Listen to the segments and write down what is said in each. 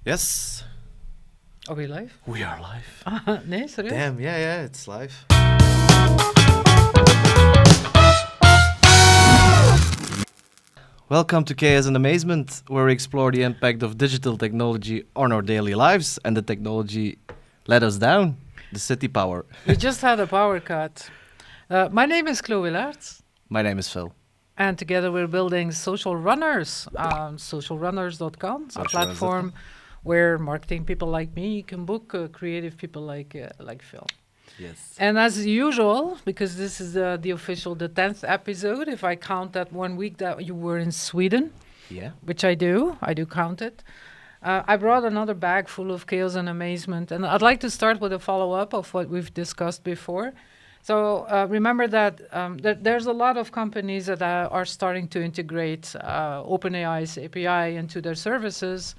Yes, Are we live? we are live. Nee, serieus? Damn, yeah, it's live. Welcome to Chaos and Amazement, where we explore the impact of digital technology on our daily lives, and the technology let us down, the city power. We just had a power cut. My name is 𝗬𝗲𝘀, My name is Phil. and together we're building Social Runners, socialrunners.com, a platform where marketing people like me can book creative people like Phil. Yes. And as usual, because this is the 10th episode, if I count that 1 week that you were in Sweden, Yeah. which I do count it. I brought another bag full of chaos and amazement, and I'd like to start with a follow-up of what we've discussed before. So remember that there's a lot of companies that are starting to integrate OpenAI's API into their services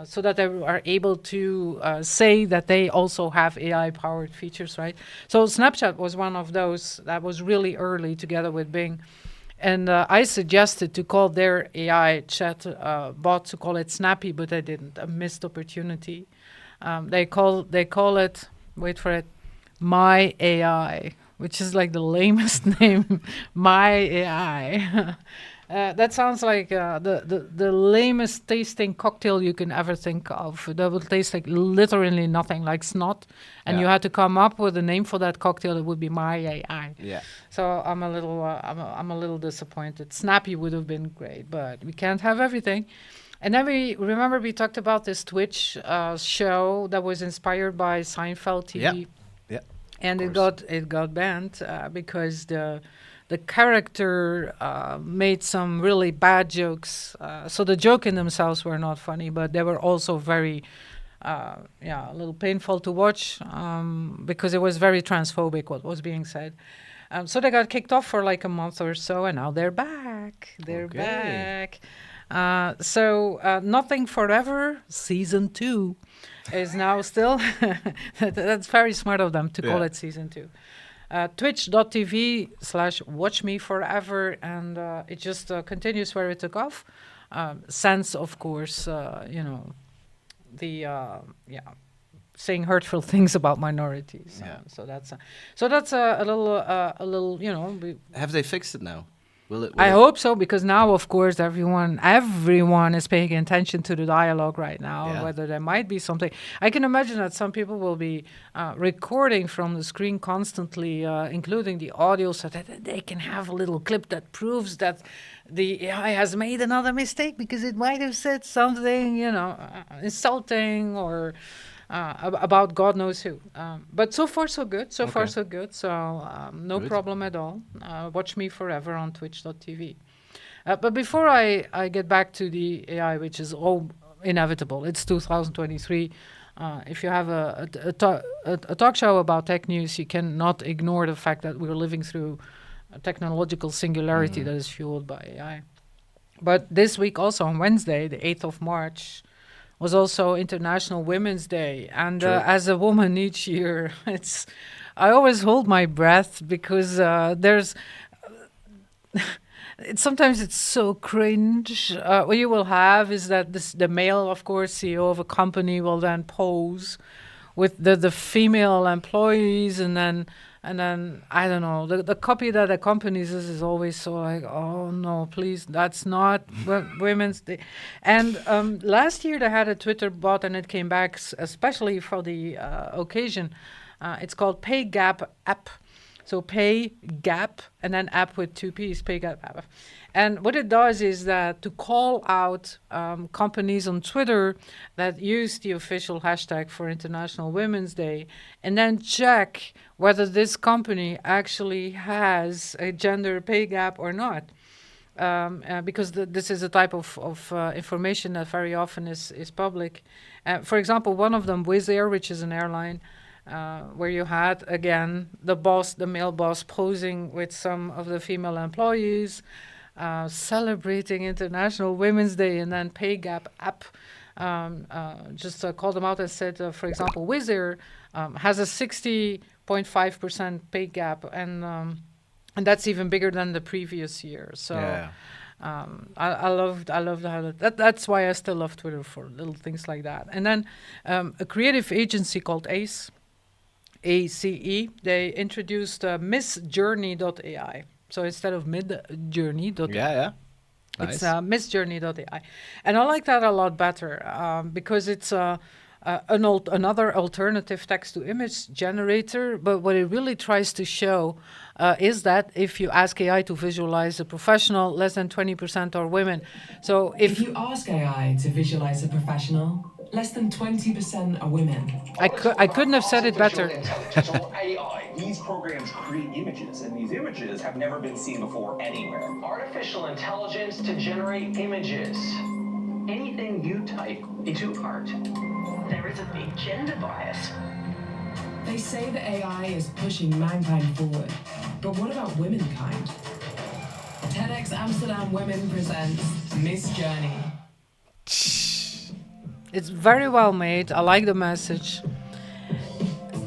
so that they are able to say that they also have AI-powered features, right? So Snapchat was one of those that was really early together with Bing. And I suggested to call their AI chat bot to call it Snappy, but I didn't. A missed opportunity. They call it, wait for it, My AI, which is like the lamest name, My AI. That sounds like the lamest tasting cocktail you can ever think of. That would taste like literally nothing, like snot. And Yeah. you had to come up with a name for that cocktail. It would be My AI. Yeah. So I'm a little disappointed. Snappy would have been great, but we can't have everything. And then we talked about this Twitch show that was inspired by Seinfeld TV. Yeah. And Of it got banned because the character made some really bad jokes. So the joke in themselves were not funny, but they were also very, a little painful to watch because it was very transphobic what was being said. So they got kicked off for like a month or so, and now they're back. They're back. So Nothing Forever Season 2 is now still. That's very smart of them to call it Season 2. Twitch.tv/WatchMeForever, and it just continues where it took off. Since, of course, saying hurtful things about minorities. Yeah. So that's a little. Have they fixed it now? I hope so, because now, of course, everyone is paying attention to the dialogue right now, whether there might be something. I can imagine that some people will be recording from the screen constantly, including the audio, so that they can have a little clip that proves that the AI has made another mistake because it might have said something, insulting or about God knows who. But so far, so good. So good. So no problem at all. Watch me forever on twitch.tv. But before I get back to the AI, which is all inevitable, it's 2023. If you have a talk show about tech news, you cannot ignore the fact that we're living through a technological singularity that is fueled by AI. But this week also on Wednesday, the 8th of March, was also International Women's Day. And as a woman each year, I always hold my breath because sometimes it's so cringe. What you will have is that the male, of course, CEO of a company will then pose with the female employees, and then I don't know, the copy that accompanies this is always so like, oh no, please, that's not Women's Day. And last year they had a Twitter bot, and it came back especially for the occasion. It's called Pay Gap App. So Pay Gap and then app with 2 P's, Pay Gap App. And what it does is that to call out companies on Twitter that use the official hashtag for International Women's Day, and then check whether this company actually has a gender pay gap or not. Because this is a type of information that very often is public. For example, one of them, Wizz Air, which is an airline, where you had, again, the male boss posing with some of the female employees, celebrating International Women's Day, and then Pay Gap App just called them out and said, for example, Wizz Air has a 60.5% pay gap, and that's even bigger than the previous year. So I loved how that's why I still love Twitter, for little things like that. And then a creative agency called ACE, ACE, they introduced MissJourney.ai. So instead of MidJourney.ai, Yeah. Nice. it's MissJourney.ai. And I like that a lot better because it's another alternative text-to-image generator. But what it really tries to show is that if you ask AI to visualize a professional, less than 20% are women. So If you ask AI to visualize a professional, less than 20% are women. I couldn't have said it better. Artificial intelligence, or AI. These programs create images, and these images have never been seen before anywhere. Artificial intelligence to generate images. Anything you type into art. There is a big gender bias. They say that AI is pushing mankind forward, but what about womankind? TEDx Amsterdam Women presents MissJourney. It's very well made. I like the message.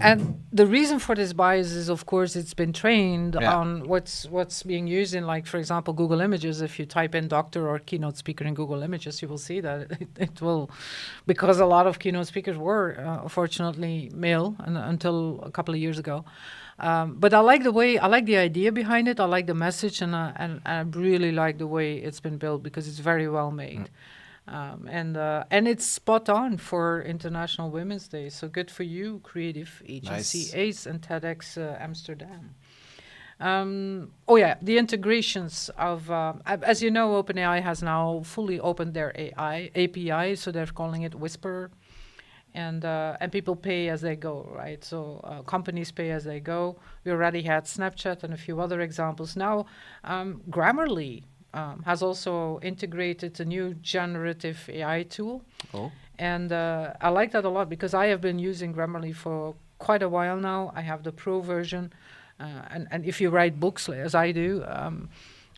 And the reason for this bias is, of course, it's been trained on what's being used in, like, for example, Google Images. If you type in doctor or keynote speaker in Google Images, you will see that it will, because a lot of keynote speakers were, unfortunately, male until a couple of years ago. But I like the idea behind it. I like the message, and I really like the way it's been built because it's very well made. And it's spot on for International Women's Day. So good for you, Creative Agency Nice. ACE and TEDx Amsterdam. The integrations of, as you know, OpenAI has now fully opened their AI API, so they're calling it Whisper, and people pay as they go, right? So companies pay as they go. We already had Snapchat and a few other examples. Now, Grammarly has also integrated a new generative AI tool. Oh. And I like that a lot because I have been using Grammarly for quite a while now. I have the pro version. And if you write books as I do,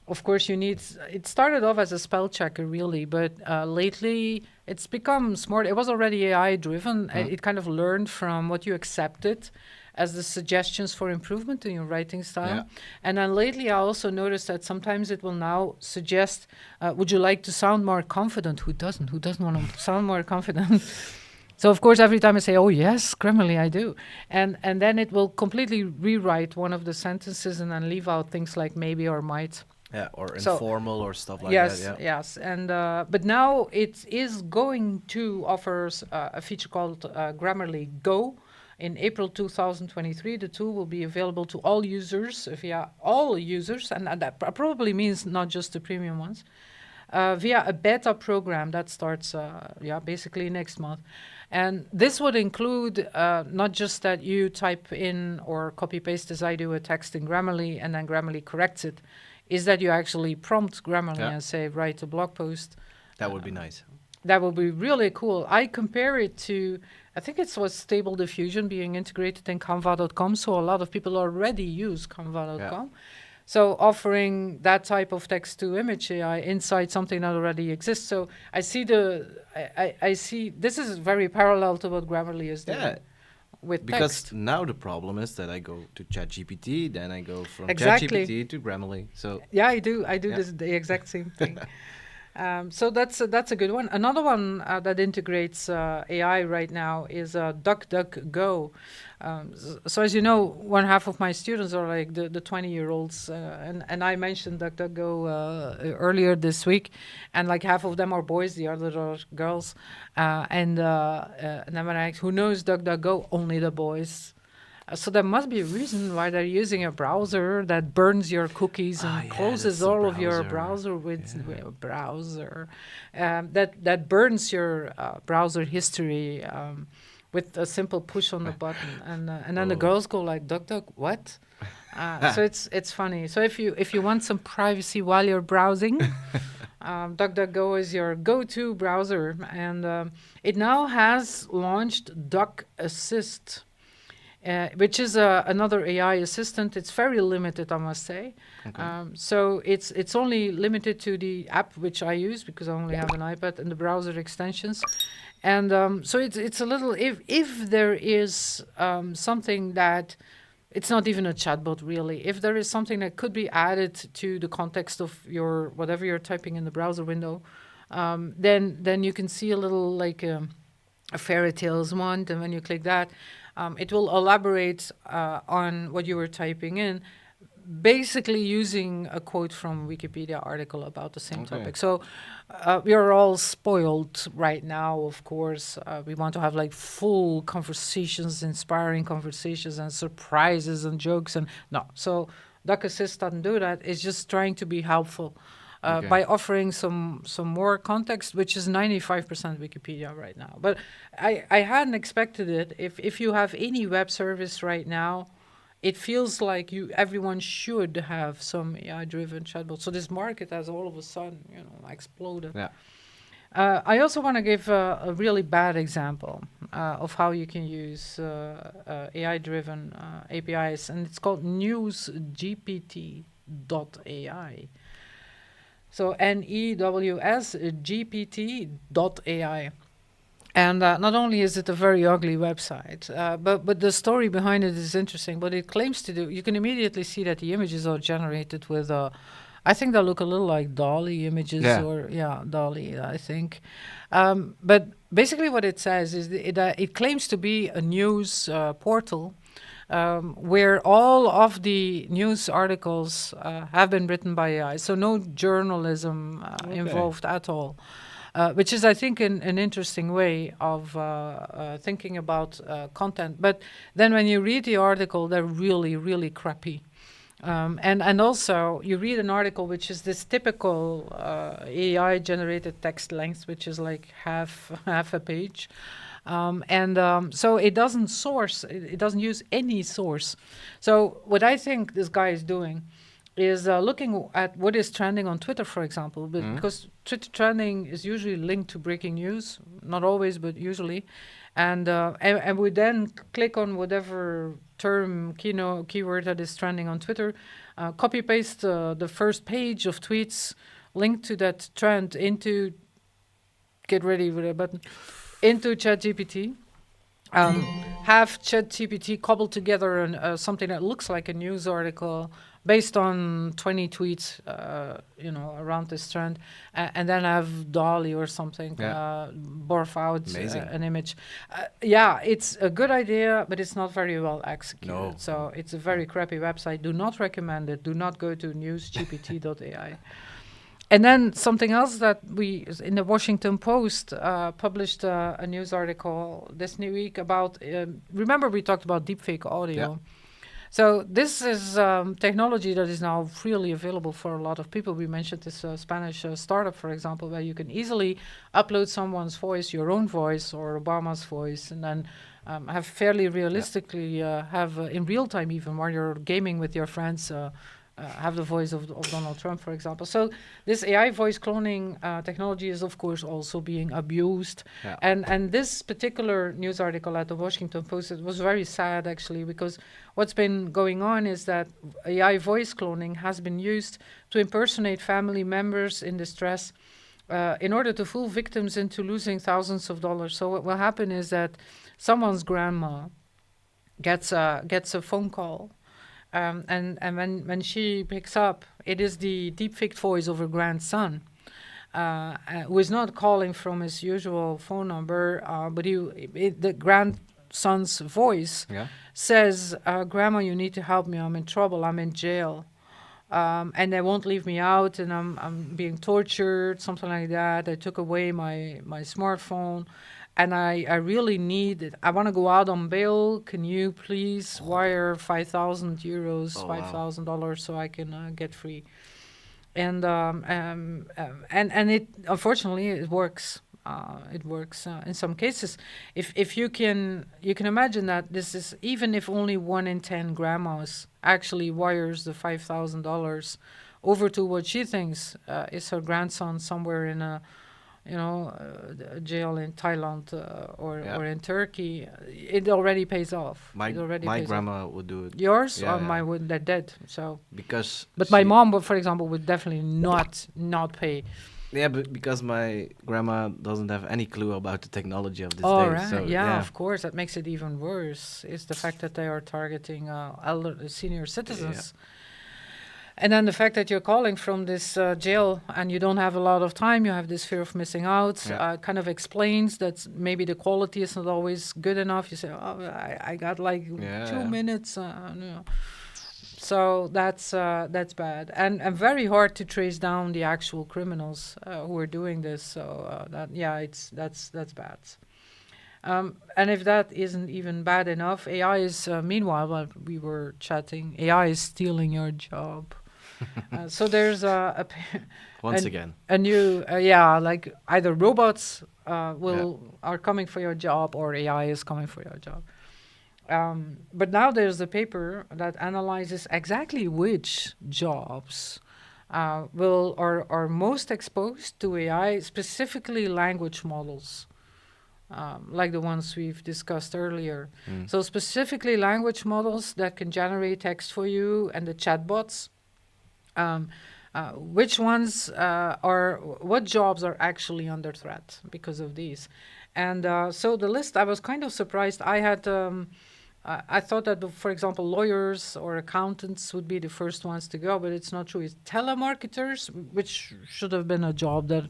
of course you need, it started off as a spell checker really, but lately it's become smart. It was already AI driven. It kind of learned from what you accepted as the suggestions for improvement in your writing style. Yeah. And then lately I also noticed that sometimes it will now suggest, would you like to sound more confident? Who doesn't? Who doesn't want to sound more confident? So of course, every time I say, oh yes, Grammarly, I do. And then it will completely rewrite one of the sentences and then leave out things like maybe or might. Yeah, or So- informal or stuff like Yes, that. Yeah. yes. And but now it is going to offer a feature called GrammarlyGo. In April 2023, the tool will be available to all users, via all users, and that probably means not just the premium ones, via a beta program that starts, basically next month. And this would include not just that you type in or copy-paste as I do a text in Grammarly and then Grammarly corrects it, is that you actually prompt Grammarly and say, write a blog post. That would be nice. That would be really cool. I compare it to, I think it was Stable Diffusion being integrated in Canva.com, so a lot of people already use Canva.com. So offering that type of text-to-image AI inside something that already exists. So I see I see, this is very parallel to what Grammarly is doing. Yeah. With Because text. now the problem is that I go to ChatGPT, then I go from Exactly. ChatGPT to Grammarly. So Yeah, I do Yeah. the exact same thing. So that's a good one. Another one that integrates AI right now is DuckDuckGo. So as you know, one half of my students are like the 20-year-olds, and I mentioned DuckDuckGo earlier this week, and like half of them are boys, the other are girls, and then when I asked, who knows DuckDuckGo? Only the boys. So there must be a reason why they're using a browser that burns your cookies and closes that's the all of your browser. browser that burns your browser history with a simple push on the button, and then the girls go like, "Duck, duck, what?" So it's funny. So if you want some privacy while you're browsing, DuckDuckGo is your go-to browser, and it now has launched DuckAssist. Which is another AI assistant. It's very limited, I must say. Okay. So it's only limited to the app which I use because I only have an iPad and the browser extensions. And so it's a little, if there is something that it's not even a chatbot really. If there is something that could be added to the context of your whatever you're typing in the browser window, then you can see a little like a fairy tales wand, and when you click that, it will elaborate on what you were typing in, basically using a quote from Wikipedia article about the same topic. So we are all spoiled right now, of course. We want to have like full conversations, inspiring conversations and surprises and jokes. And no, so DuckAssist doesn't do that. It's just trying to be helpful by offering some more context, which is 95% Wikipedia right now. But I hadn't expected it. If you have any web service right now, it feels like everyone should have some AI-driven chatbot. So this market has all of a sudden, exploded. Yeah. I also want to give a really bad example of how you can use AI-driven APIs, and it's called newsgpt.ai. So newsgpt.ai. And not only is it a very ugly website, but the story behind it is interesting. What it claims to do, you can immediately see that the images are generated with, I think they look a little like Dolly images, Dolly, I think. But basically what it says is it claims to be a news portal where all of the news articles have been written by AI. So no journalism involved at all. Which is, I think, an interesting way of thinking about content. But then when you read the article, they're really, really crappy. And also, you read an article which is this typical AI-generated text length, which is like half a page. So it doesn't source, it doesn't use any source. So what I think this guy is doing is looking at what is trending on Twitter, for example, because Twitter trending is usually linked to breaking news, not always, but usually. And we then click on whatever term, keyword that is trending on Twitter, copy-paste the first page of tweets linked to that trend into, get ready with a button, into ChatGPT. Have ChatGPT cobble together something that looks like a news article based on 20 tweets, around this trend, and then have Dolly or something borf out an image. It's a good idea, but it's not very well executed. No. So it's a very crappy website. Do not recommend it. Do not go to newsgpt.ai. And then something else that we, in the Washington Post, published a news article this new week about, remember we talked about deepfake audio. Yeah. So this is technology that is now freely available for a lot of people. We mentioned this Spanish startup, for example, where you can easily upload someone's voice, your own voice or Obama's voice, and then have fairly realistically have in real time, even while you're gaming with your friends, have the voice of Donald Trump, for example. So this AI voice cloning technology is, of course, also being abused. Yeah. And this particular news article at the Washington Post, it was very sad, actually, because what's been going on is that AI voice cloning has been used to impersonate family members in distress in order to fool victims into losing thousands of dollars. So what will happen is that someone's grandma gets a phone call, and when she picks up, it is the deepfaked voice of her grandson, who is not calling from his usual phone number, but the grandson's voice says, "Grandma, you need to help me. I'm in trouble. I'm in jail, and they won't leave me out, and I'm being tortured, something like that. They took away my smartphone." And I really need it. I want to go out on bail. Can you please wire 5,000 euros, $5,000, so I can get free? And it unfortunately it works. It works in some cases. If you can imagine that this is, even if only 1 in 10 grandmas actually wires the $5,000 over to what she thinks is her grandson somewhere in a jail in Thailand or in Turkey, it already pays off. My grandma would do it. Yours or my would, they're dead. So because but my mom, for example, would definitely not pay. Yeah, but because my grandma doesn't have any clue about the technology of this Oh, day. right. So, Yeah, of course. That makes it even worse, is the fact that they are targeting senior citizens. And then the fact that you're calling from this jail and you don't have a lot of time, you have this fear of missing out, kind of explains that maybe the quality is not always good enough. You say, oh, I got like 2 minutes. No. So that's bad, and very hard to trace down the actual criminals who are doing this. So that's bad. And if that isn't even bad enough, AI is meanwhile, while we were chatting, AI is stealing your job. So there's a new like either robots are coming for your job or AI is coming for your job. But now there's a paper that analyzes exactly which jobs are most exposed to AI, specifically language models, like the ones we've discussed earlier. So specifically language models that can generate text for you and the chatbots. Which ones what jobs are actually under threat because of these? And so the list, I was kind of surprised. I thought that, for example, lawyers or accountants would be the first ones to go, but it's not true. It's telemarketers, which should have been a job that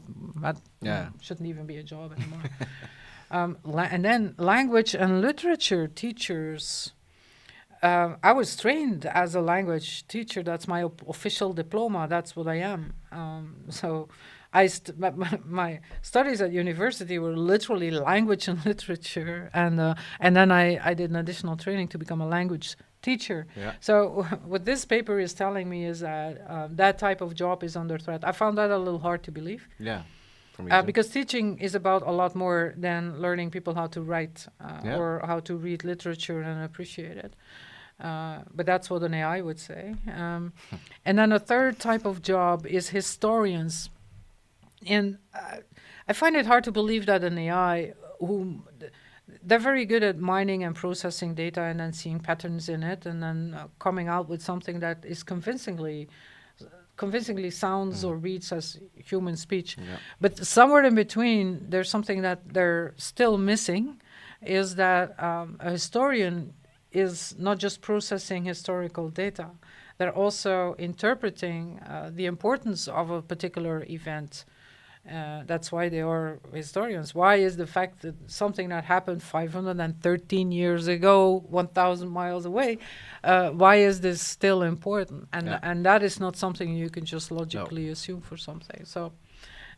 shouldn't even be a job anymore. And then language and literature teachers. I was trained as a language teacher. That's my official diploma. That's what I am. So my studies at university were literally language and literature, and then I did an additional training to become a language teacher. So what this paper is telling me is that that type of job is under threat. I found that a little hard to believe. For me too. Because teaching is about a lot more than learning people how to write or how to read literature and appreciate it. But that's what an AI would say. And then a third type of job is historians. And I find it hard to believe that an AI, they're very good at mining and processing data and then seeing patterns in it and then coming out with something that is convincingly sounds or reads as human speech. But somewhere in between, there's something that they're still missing, is that a historian is not just processing historical data, they're also interpreting the importance of a particular event. That's why they are historians. Why is the fact that something that happened 513 years ago, 1,000 miles away, why is this still important? And that is not something you can just logically assume for something. So,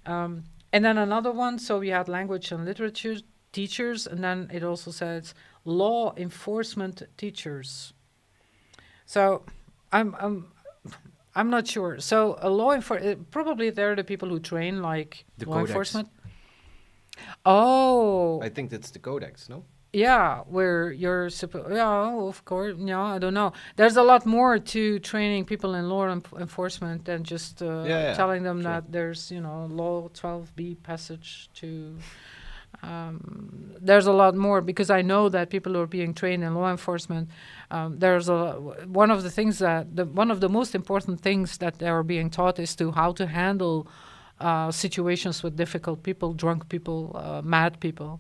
and then another one, so we had language and literature teachers, and then it also says law enforcement teachers. So I'm not sure. So a law enforcement, probably they're the people who train like the law codex. enforcement. Oh. I think that's the codex, no? Yeah, where you're supposed. Yeah, of course. Yeah, I don't know. There's a lot more to training people in law enforcement than just telling them that there's law 12b passage to. There's a lot more, because I know that people who are being trained in law enforcement, there's one of the most important things that they are being taught is how to handle situations with difficult people, drunk people, mad people,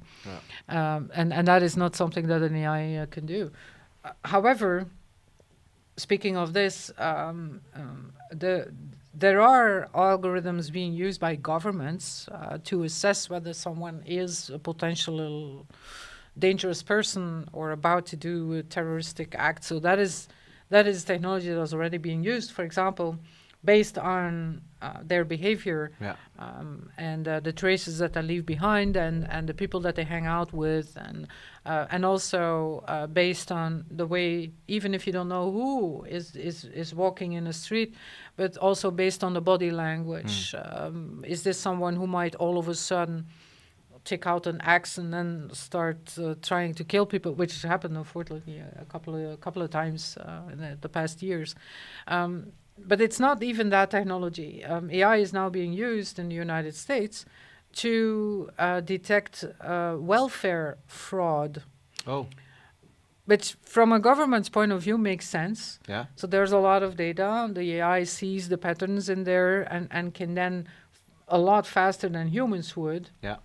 and that is not something that an AI can do. However, speaking of this, there are algorithms being used by governments to assess whether someone is a potential dangerous person or about to do a terroristic act. So that is technology that is already being used, for example, based on their behavior and the traces that they leave behind and the people that they hang out with, and also based on the way, even if you don't know who is walking in the street, but also based on the body language. Is this someone who might all of a sudden take out an axe and then start trying to kill people, which happened, unfortunately, a couple of times in the past years. But it's not even that technology. AI is now being used in the United States to detect welfare fraud. Oh. Which, from a government's point of view, makes sense. Yeah. So there's a lot of data. The AI sees the patterns in there and can then a lot faster than humans would, Yeah.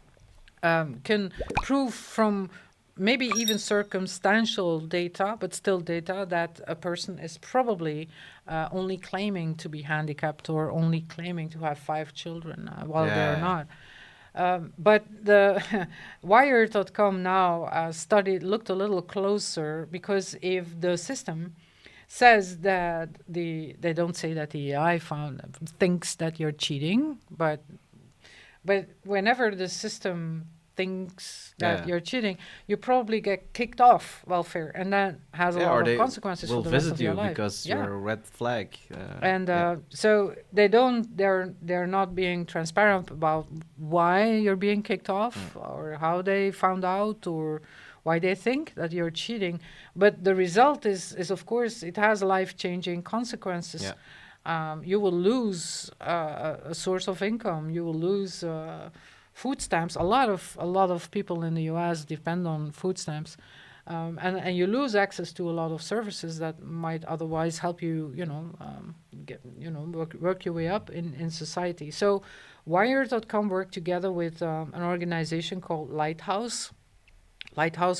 can prove from maybe even circumstantial data, but still data, that a person is probably only claiming to be handicapped or only claiming to have 5 children while they're Yeah. not. But the Wired.com now looked a little closer, because if the system says that they don't say that the AI thinks that you're cheating, but whenever the system thinks that Yeah. you're cheating, you probably get kicked off welfare, and that has a Yeah, or lot they of consequences for will the rest visit of your you life. because Yeah. you're a red flag. And yeah. so they're not being transparent about why you're being kicked off, or how they found out, or why they think that you're cheating. But the result is of course, it has life-changing consequences. Yeah. You will lose a source of income. You will lose food stamps. A lot of people in the U.S. depend on food stamps. And you lose access to a lot of services that might otherwise help you, work your way up in society. So Wired.com worked together with an organization called Lighthouse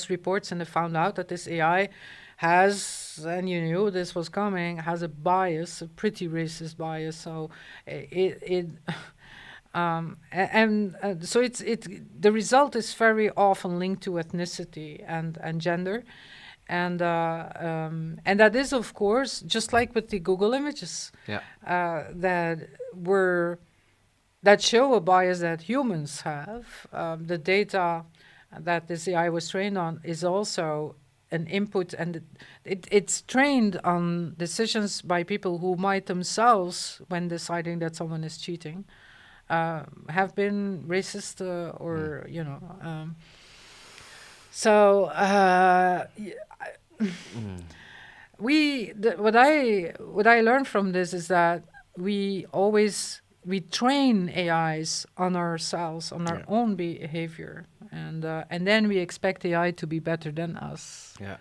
reports, and they found out that this AI has, and you knew this was coming, has a bias, a pretty racist bias. So so the result is very often linked to ethnicity and gender, and that is, of course, just like with the Google images, Yeah. that show a bias that humans have. The data that this AI was trained on is also an input, and it's trained on decisions by people who might themselves, when deciding that someone is cheating, have been racist or so what I learned from this is that we train AIs on ourselves, on our own behavior, and then we expect AI to be better than us. Yeah.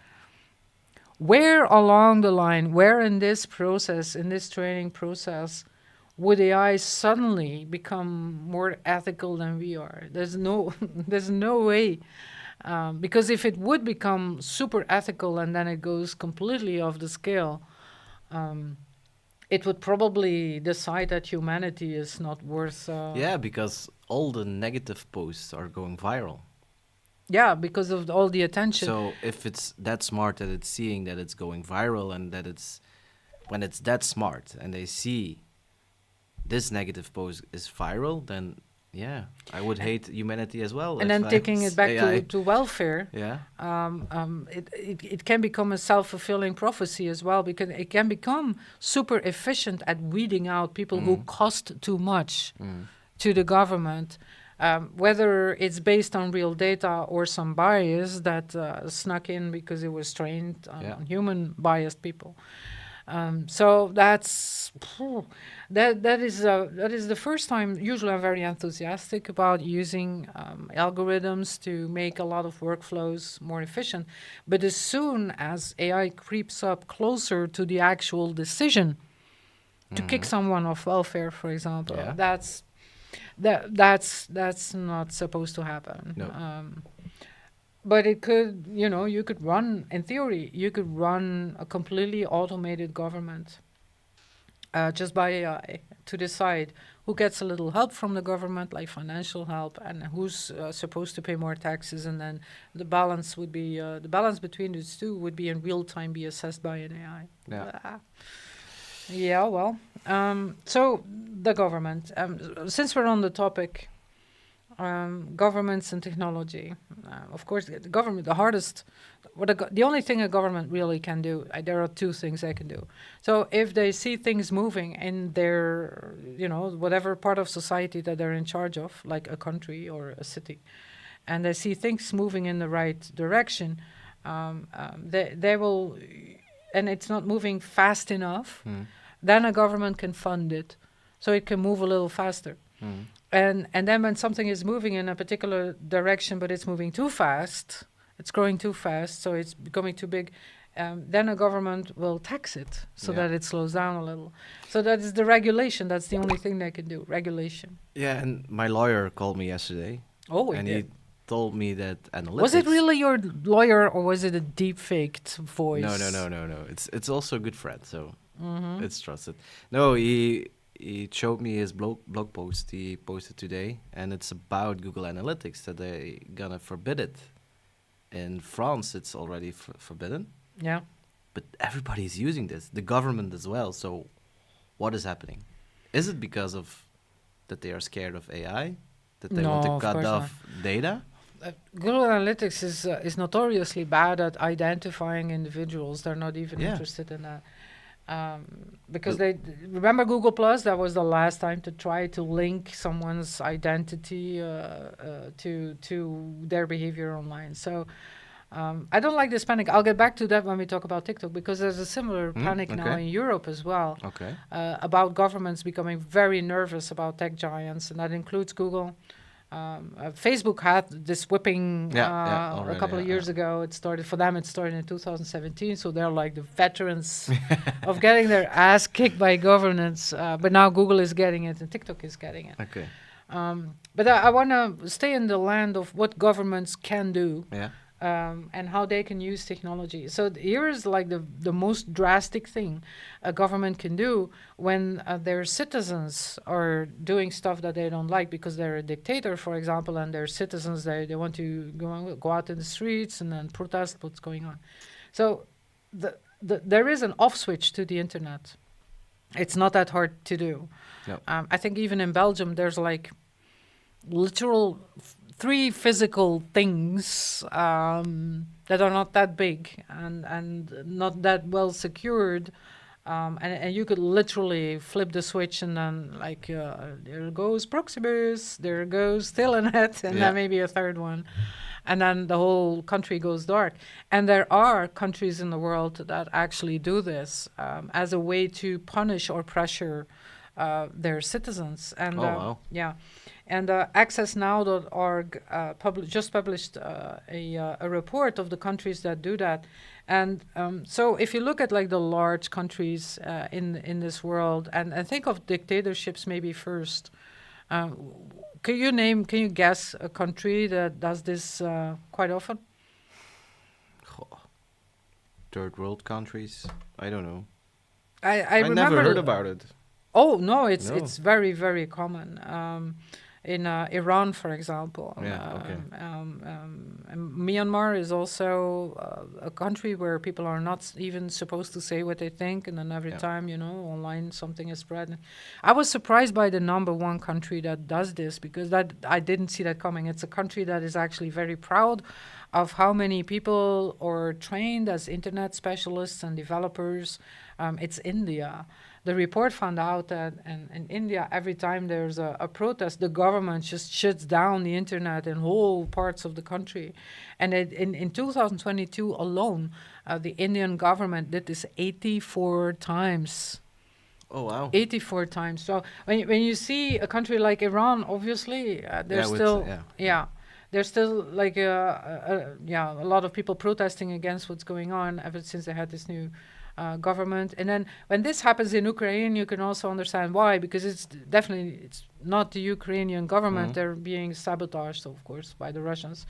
Where along the line, where in this process, in this training process, would AI suddenly become more ethical than we are? There's no way. Because if it would become super ethical and then it goes completely off the scale, it would probably decide that humanity is not worth... Yeah, because all the negative posts are going viral. Yeah, because of all the attention. So if it's that smart that it's seeing that it's going viral, and that when it's that smart and they see this negative post is viral, then yeah, I would hate humanity as well. And then taking it back to welfare, yeah, it can become a self-fulfilling prophecy as well, because it can become super efficient at weeding out people who cost too much to the government, whether it's based on real data or some bias that snuck in because it was trained on human biased people. So that is the first time. Usually, I'm very enthusiastic about using algorithms to make a lot of workflows more efficient. But as soon as AI creeps up closer to the actual decision to kick someone off welfare, for example, that's not supposed to happen. No. But it could, you could run, in theory, you could run a completely automated government just by AI to decide who gets a little help from the government, like financial help, and who's supposed to pay more taxes. And then the balance would be, the balance between these two would be in real time be assessed by an AI. Yeah. Yeah, well, so the government, since we're on the topic, governments and technology. Of course, the government, the only thing a government really can do, there are two things they can do. So if they see things moving in their, whatever part of society that they're in charge of, like a country or a city, and they see things moving in the right direction, they will, and it's not moving fast enough, then a government can fund it, so it can move a little faster. And then when something is moving in a particular direction, but it's moving too fast, it's growing too fast, so it's becoming too big, then a government will tax it so that it slows down a little. So that is the regulation. That's the only thing they can do, regulation. Yeah, and my lawyer called me yesterday. Oh, and he told me that analytics... Was it really your lawyer, or was it a deep-faked voice? No. It's also a good friend, so it's trusted. No, he showed me his blog post he posted today, and it's about Google Analytics, that they gonna forbid it. In France, it's already forbidden. Yeah. But everybody's using this, the government as well. So what is happening? Is it because of that they are scared of AI? That they want to cut off data? Google Analytics is notoriously bad at identifying individuals. They're not even interested in that. Because they remember Google Plus, that was the last time to try to link someone's identity to their behavior online. So I don't like this panic. I'll get back to that when we talk about TikTok, because there's a similar panic now in Europe as well about governments becoming very nervous about tech giants, and that includes Google. Facebook had this whipping a couple of years ago. It started in 2017, so they're like the veterans of getting their ass kicked by governance. But now Google is getting it and TikTok is getting it. Okay. But I want to stay in the land of what governments can do. Yeah. And how they can use technology. So here is like the most drastic thing a government can do when their citizens are doing stuff that they don't like, because they're a dictator, for example, and their citizens, they want to go out in the streets and then protest what's going on. So there is an off switch to the internet. It's not that hard to do. No. I think even in Belgium, there's like literal 3 physical things that are not that big and not that well secured, and you could literally flip the switch and then like there goes Proximus, there goes Telenet, and then maybe a third one, and then the whole country goes dark. And there are countries in the world that actually do this as a way to punish or pressure their citizens. And And AccessNow.org just published a report of the countries that do that. And so if you look at like the large countries in this world, and think of dictatorships maybe first, can you guess a country that does this quite often? Third world countries? I don't know. I never heard about it. Oh, no, it's very, very common. In Iran, for example. Myanmar is also a country where people are not even supposed to say what they think, and then every time, online something is spread. I was surprised by the #1 country that does this, because I didn't see that coming. It's a country that is actually very proud of how many people are trained as internet specialists and developers. It's India. The report found out that in India, every time there's a protest, the government just shuts down the internet in whole parts of the country. And in 2022 alone, the Indian government did this 84 times. Oh, wow. 84 times. So when you see a country like Iran, obviously, there's still like a lot of people protesting against what's going on ever since they had this new government. And then when this happens in Ukraine, you can also understand why, because it's not the Ukrainian government. They're being sabotaged, of course, by the Russians.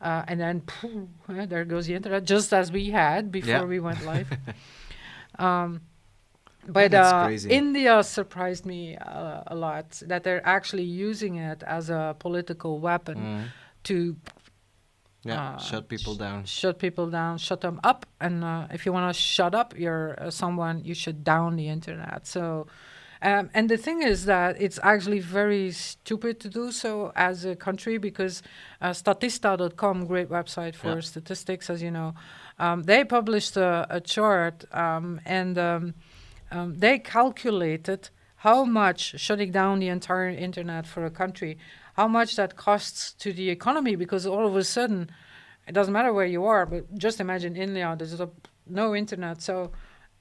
And then there goes the internet, just as we had before we went live. But India surprised me a lot, that they're actually using it as a political weapon to shut people down. Shut people down, shut them up. And if you want to shut up someone, you should down the internet. So, and the thing is that it's actually very stupid to do so as a country, because Statista.com, great website for statistics, as you know, they published a chart and they calculated how much shutting down the entire internet for a country, how much that costs to the economy, because all of a sudden, it doesn't matter where you are, but just imagine India, there's no internet. So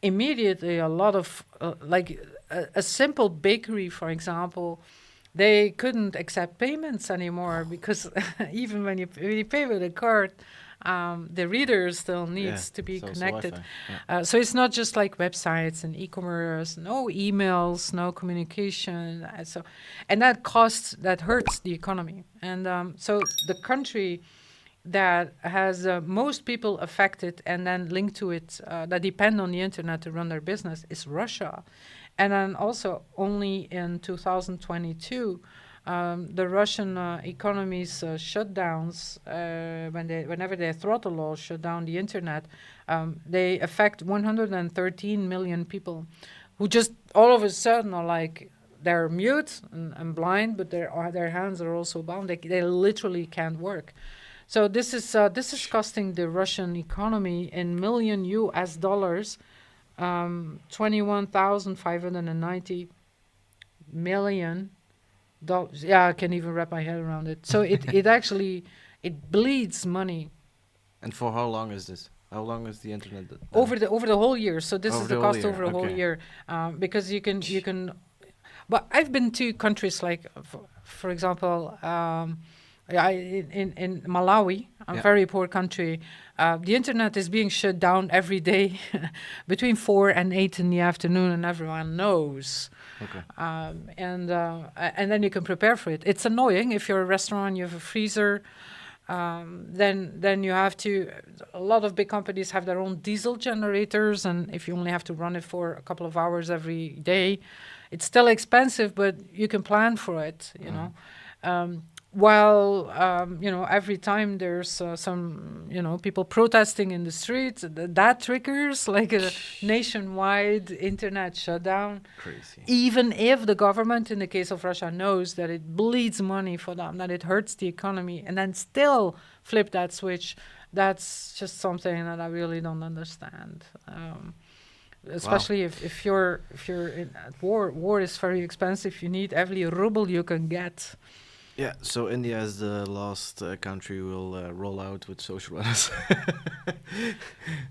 immediately a lot of, a simple bakery, for example, they couldn't accept payments anymore, because even when you pay with a card, the reader still needs to be so connected. Wi-Fi, So it's not just like websites and e-commerce, no emails, no communication. And that hurts the economy. And so the country that has most people affected and then linked to it, that depend on the internet to run their business, is Russia. And then also only in 2022, the Russian economy's shutdowns, whenever they throttle laws shut down the internet, they affect 113 million people who just all of a sudden are like, they're mute and blind, but their hands are also bound. They literally can't work. So this is costing the Russian economy in million US dollars, 21,590 million dollars. Yeah, I can't even wrap my head around it. So it actually bleeds money. And for how long is this? How long is the internet? Over the whole year. So this is the cost over a whole okay. year, because you can. But I've been to countries like, for example, in Malawi, a very poor country. The internet is being shut down every day between 4 and 8 in the afternoon, and everyone knows. Okay. And then you can prepare for it. It's annoying if you're a restaurant, you have a freezer. Then you have to. A lot of big companies have their own diesel generators, and if you only have to run it for a couple of hours every day, it's still expensive, but you can plan for it. You know. While every time there's some people protesting in the streets, that triggers like a nationwide internet shutdown. Crazy. Even if the government, in the case of Russia, knows that it bleeds money for them, that it hurts the economy, and then still flip that switch, that's just something that I really don't understand. Especially if you're at war. War is very expensive. You need every ruble you can get. Yeah, so India is the last country will roll out with social ads.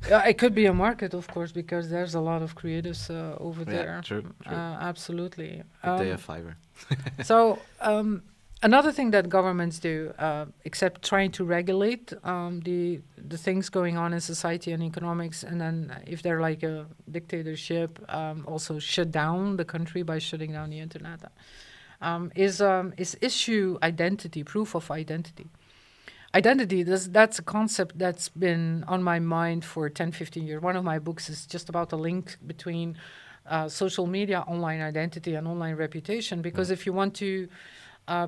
It could be a market, of course, because there's a lot of creatives over there. True. Absolutely. But they have fiber. So another thing that governments do, except trying to regulate the things going on in society and economics, and then if they're like a dictatorship, also shut down the country by shutting down the internet. Is issue identity, proof of identity. Identity, that's a concept that's been on my mind for 10, 15 years. One of my books is just about the link between social media, online identity, and online reputation, because if you want to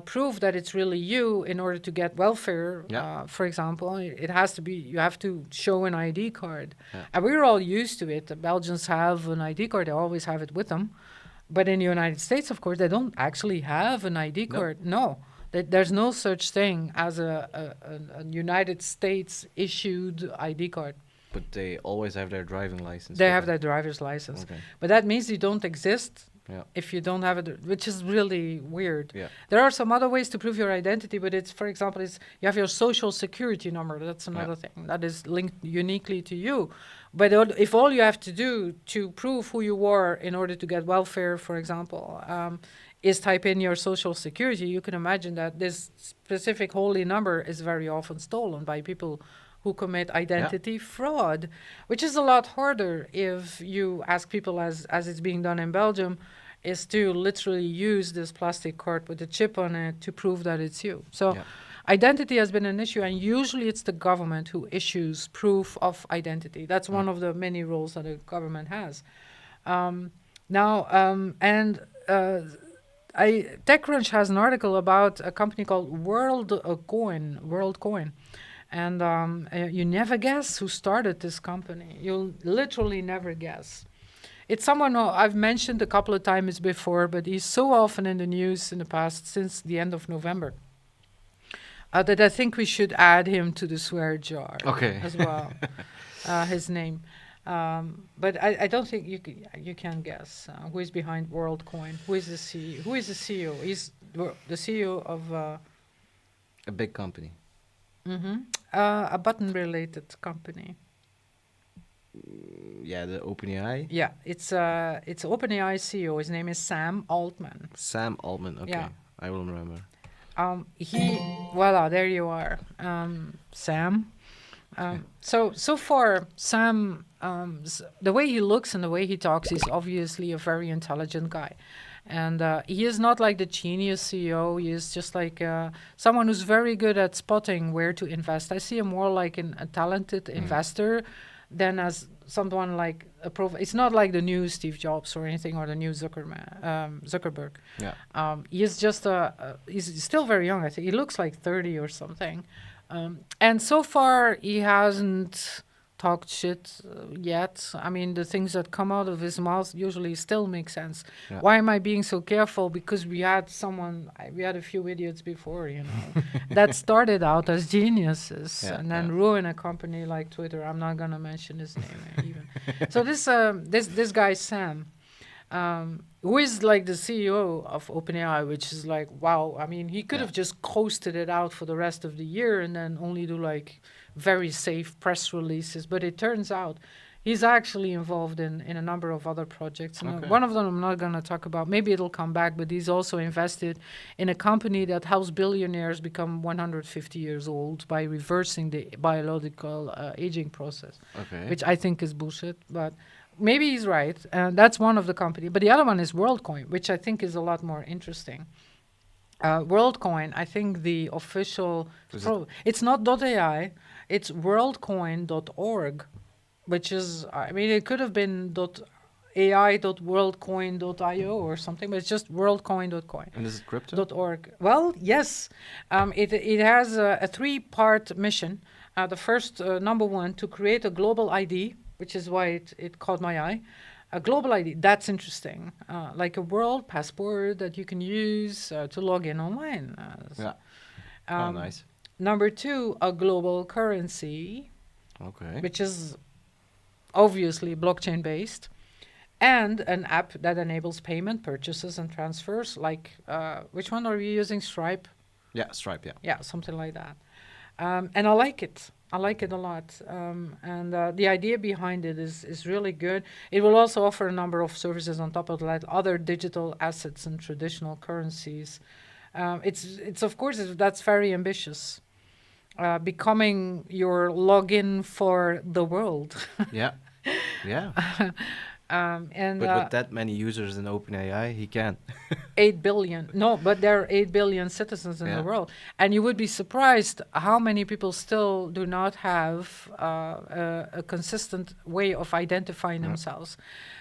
prove that it's really you in order to get welfare, for example, it has to be, you have to show an ID card. And we're all used to it. The Belgians have an ID card, they always have it with them. But in the United States, of course, they don't actually have an ID card. No, there's no such thing as a United States issued ID card. But they always have their driving license. They have their driver's license. Okay. But that means you don't exist if you don't have it, which is really weird. Yeah. There are some other ways to prove your identity, but it's, for example, you have your social security number. That's another thing that is linked uniquely to you. But if all you have to do to prove who you are in order to get welfare, for example, is type in your social security, you can imagine that this specific holy number is very often stolen by people who commit identity fraud, which is a lot harder if you ask people, as it's being done in Belgium, is to literally use this plastic card with a chip on it to prove that it's you. So identity has been an issue, and usually it's the government who issues proof of identity. That's one of the many roles that a government has. TechCrunch has an article about a company called WorldCoin. And you never guess who started this company. You'll literally never guess. It's someone I've mentioned a couple of times before, but he's so often in the news in the past, since the end of November, that I think we should add him to the swear jar as well, his name. But I don't think you can guess who is behind WorldCoin. Who is the CEO? Who is the CEO? He's the CEO of a big company. A button-related company. Yeah, the OpenAI. Yeah, it's OpenAI CEO. His name is Sam Altman. Sam Altman. Okay, I will remember. Voila, there you are, Sam. So far, Sam, the way he looks and the way he talks, he's obviously a very intelligent guy. And he is not like the genius CEO. He is just like someone who's very good at spotting where to invest. I see him more like a talented investor than as someone like it's not like the new Steve Jobs or anything, or the new Zuckerberg. Yeah. He is just he's still very young. I think he looks like 30 or something. And so far, he hasn't talked shit yet. I mean, the things that come out of his mouth usually still make sense. Yeah. Why am I being so careful? Because we had a few idiots before, that started out as geniuses and then ruin a company like Twitter. I'm not gonna mention his name even. So this guy Sam, who is like the CEO of OpenAI, which is like, wow. I mean, he could have just coasted it out for the rest of the year and then only do like very safe press releases. But it turns out he's actually involved in a number of other projects. And one of them I'm not going to talk about. Maybe it'll come back, but he's also invested in a company that helps billionaires become 150 years old by reversing the biological aging process, which I think is bullshit. But maybe he's right. That's one of the company. But the other one is WorldCoin, which I think is a lot more interesting. WorldCoin, I think the official... it's not .ai, it's worldcoin.org, which is... I mean, it could have been .ai.worldcoin.io or something, but it's just worldcoin.coin. And is it crypto? .org. Well, yes. It has a three-part mission. The first, number one, to create a global ID, which is why it caught my eye. A global ID, that's interesting. Like a world passport that you can use to log in online. Nice. Number two, a global currency, Okay. which is obviously blockchain-based. And an app that enables payment, purchases, and transfers. Like, which one are you using? Stripe? Yeah, Stripe, yeah. Yeah, something like that. And I like it. I like it a lot. And the idea behind it is really good. It will also offer a number of services on top of that, other digital assets and traditional currencies. It's of course, that's very ambitious. Becoming your login for the world. Yeah. Yeah. And But with that many users in OpenAI, he can. 8 billion. No, but there are 8 billion citizens in the world. And you would be surprised how many people still do not have a consistent way of identifying themselves.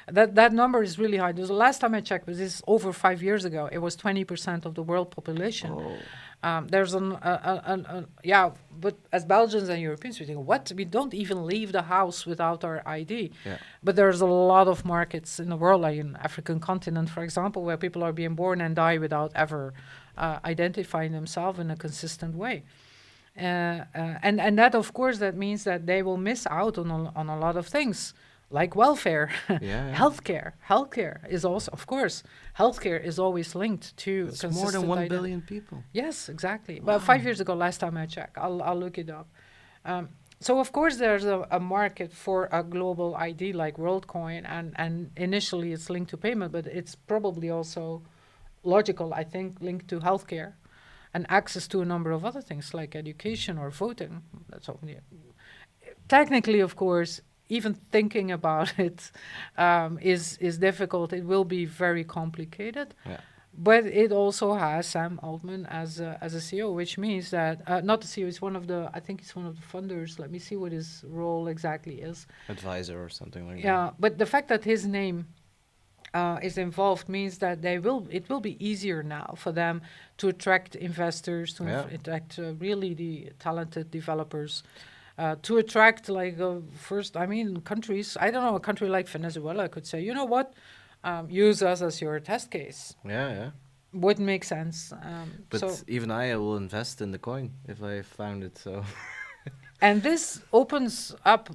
That number is really high. The last time I checked, was this over 5 years ago, it was 20% of the world population. Oh. There's but as Belgians and Europeans, we think, what? We don't even leave the house without our ID. Yeah. But there's a lot of markets in the world, like in African continent, for example, where people are being born and die without ever identifying themselves in a consistent way. And that, of course, that means that they will miss out on a lot of things. Like welfare, healthcare. Healthcare is also, of course, healthcare is always linked to It's more than 1 billion people. Yes, exactly. Wow. Well, 5 years ago, last time I checked, I'll look it up. So of course there's a market for a global ID like WorldCoin, and initially it's linked to payment, but it's probably also logical, I think, linked to healthcare and access to a number of other things like education or voting. That's all. Yeah. Technically, of course, even thinking about it is difficult. It will be very complicated. Yeah. But it also has Sam Altman as a CEO, which means that, not the CEO, he's I think he's one of the funders. Let me see what his role exactly is. Advisor or something like that. Yeah, but the fact that his name is involved means that it will be easier now for them to attract investors, to attract really the talented developers. To attract countries, I don't know, a country like Venezuela could say, you know what, use us as your test case. Yeah. Would make sense. But even I will invest in the coin if I found it, so... And this opens up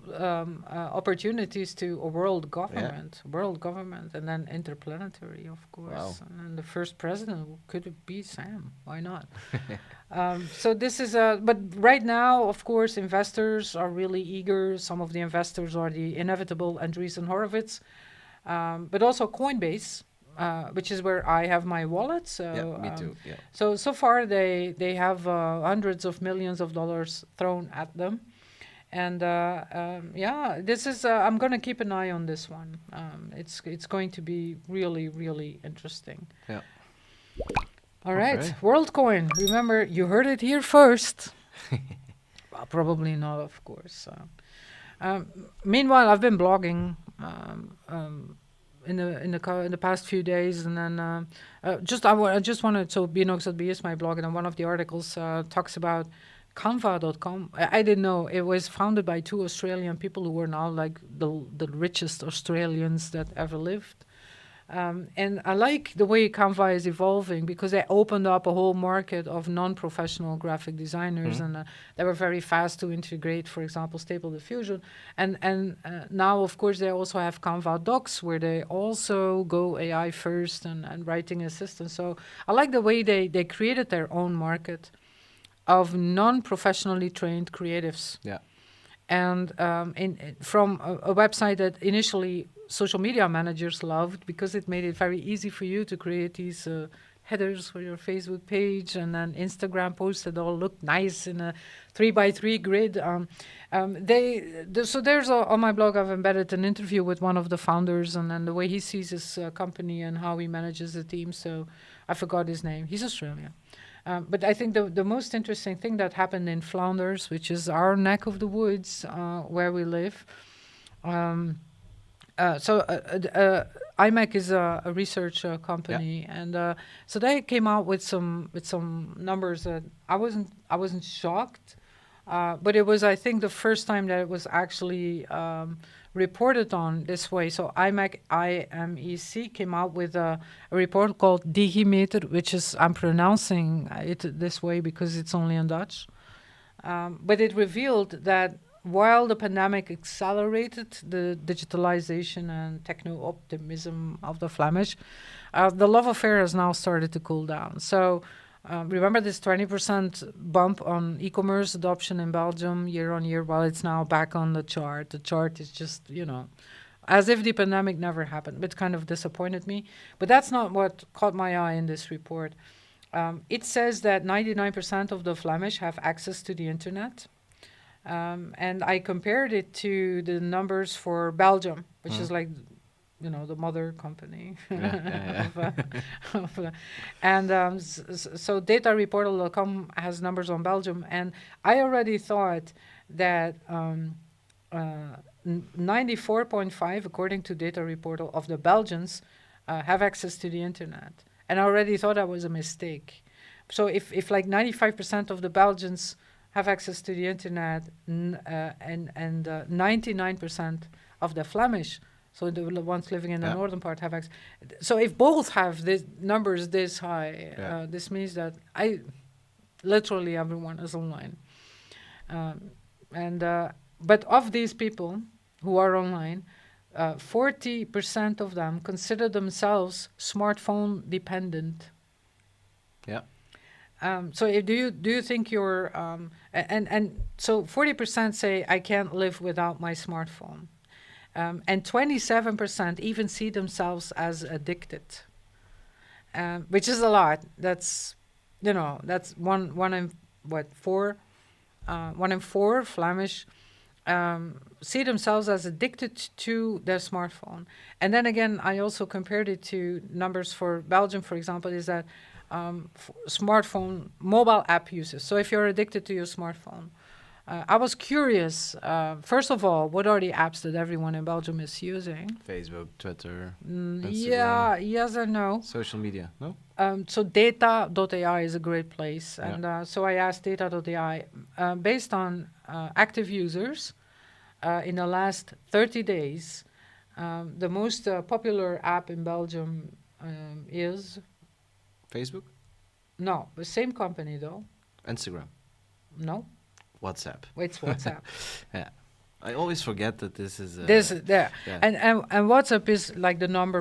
opportunities to a world government, and then interplanetary, of course. Wow. And then the first president could be Sam. Why not? So this is but right now, of course, investors are really eager. Some of the investors are the inevitable Andreessen Horowitz, but also Coinbase, which is where I have my wallet. So, yeah, me too. Yeah. So far they have hundreds of millions of dollars thrown at them, And yeah, this is. I'm gonna keep an eye on this one. It's going to be really, really interesting. Yeah. All right, Okay. WorldCoin. Remember, you heard it here first. Well, probably not, of course. Meanwhile, I've been blogging in the past few days, and then I just wanted, so binox.be is my blog, and one of the articles talks about Canva.com. I didn't know it was founded by 2 Australian people who are now like the richest Australians that ever lived. And I like the way Canva is evolving because they opened up a whole market of non-professional graphic designers, and they were very fast to integrate, for example, Stable Diffusion. And now, of course, they also have Canva Docs, where they also go AI first and writing assistant. So I like the way they created their own market of non-professionally trained creatives. Yeah. And from a website that initially social media managers loved because it made it very easy for you to create these headers for your Facebook page, and then Instagram posts that all look nice in a 3x3 grid. So there's on my blog, I've embedded an interview with one of the founders, and then the way he sees his company and how he manages the team. So I forgot his name. He's Australian. But I think the most interesting thing that happened in Flanders, which is our neck of the woods where we live. 𝗦𝗵cie is a research company, and so they came out with some numbers that I wasn't shocked, but it was, I think, the first time that it was actually reported on this way. So 𝗦𝗵cie came out with a report called DigiMeter, which is, I'm pronouncing it this way because it's only in Dutch, but it revealed that while the pandemic accelerated the digitalization and techno-optimism of the Flemish, the love affair has now started to cool down. So remember this 20% bump on e-commerce adoption in Belgium year on year? Well, it's now back on the chart. The chart is just, as if the pandemic never happened. It kind of disappointed me. But that's not what caught my eye in this report. It says that 99% of the Flemish have access to the internet. And I compared it to the numbers for Belgium, which is like, the mother company. So datareportal.com has numbers on Belgium, and I already thought that 94.5, according to Data Reportal, of the Belgians have access to the internet. And I already thought that was a mistake. So if like 95% of the Belgians have access to the internet, and 99% of the Flemish, so the ones living in the northern part, have access. So if both have this numbers this high, this means that literally everyone is online. But of these people who are online, 40% of them consider themselves smartphone dependent. Yeah. So do you think you're and so 40% say I can't live without my smartphone, and 27% even see themselves as addicted, which is a lot. That's that's one in four Flemish see themselves as addicted to their smartphone. And then again, I also compared it to numbers for Belgium, for example, is that smartphone mobile app users. So if you're addicted to your smartphone, I was curious, first of all, what are the apps that everyone in Belgium is using? Facebook, Twitter, Instagram. Yeah, yes and no. Social media, no? So data.ai is a great place. And so I asked data.ai, based on active users in the last 30 days, the most popular app in Belgium is... Facebook? No, the same company though. Instagram? No. WhatsApp? It's WhatsApp. Yeah. I always forget that this is... Yeah. Yeah. And WhatsApp is like the number...